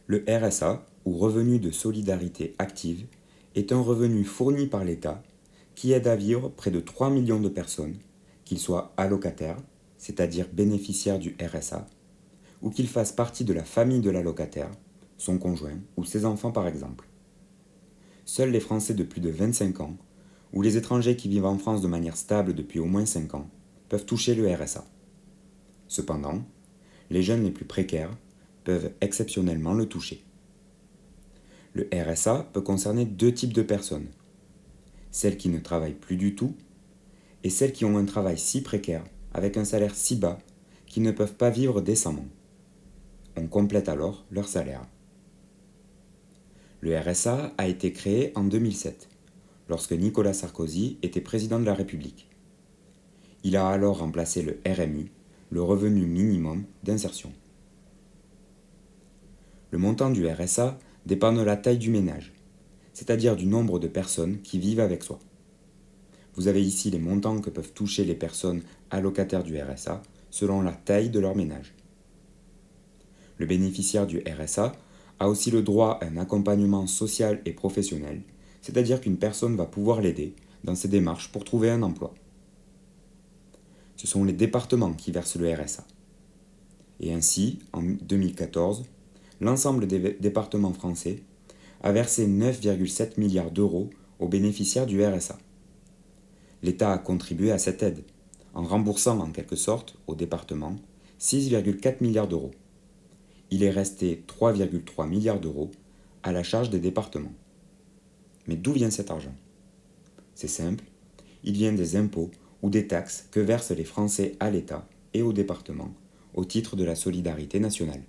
Le RSA, ou revenu de solidarité active, est un revenu fourni par l'État qui aide à vivre près de 3 millions de personnes, qu'ils soient allocataires, c'est-à-dire bénéficiaires du RSA, ou qu'ils fassent partie de la famille de l'allocataire, son conjoint ou ses enfants par exemple. Seuls les Français de plus de 25 ans ou les étrangers qui vivent en France de manière stable depuis au moins 5 ans peuvent toucher le RSA. Cependant, les jeunes les plus précaires peuvent exceptionnellement le toucher. Le RSA peut concerner deux types de personnes, celles qui ne travaillent plus du tout et celles qui ont un travail si précaire, avec un salaire si bas, qu'ils ne peuvent pas vivre décemment. On complète alors leur salaire. Le RSA a été créé en 2007, lorsque Nicolas Sarkozy était président de la République. Il a alors remplacé le RMI, le revenu minimum d'insertion. Le montant du RSA dépend de la taille du ménage, c'est-à-dire du nombre de personnes qui vivent avec soi. Vous avez ici les montants que peuvent toucher les personnes allocataires du RSA selon la taille de leur ménage. Le bénéficiaire du RSA a aussi le droit à un accompagnement social et professionnel, c'est-à-dire qu'une personne va pouvoir l'aider dans ses démarches pour trouver un emploi. Ce sont les départements qui versent le RSA. Et ainsi, en 2014, l'ensemble des départements français a versé 9,7 milliards d'euros aux bénéficiaires du RSA. L'État a contribué à cette aide, en remboursant en quelque sorte aux départements 6,4 milliards d'euros. Il est resté 3,3 milliards d'euros à la charge des départements. Mais d'où vient cet argent? C'est simple, il vient des impôts ou des taxes que versent les Français à l'État et aux départements au titre de la solidarité nationale.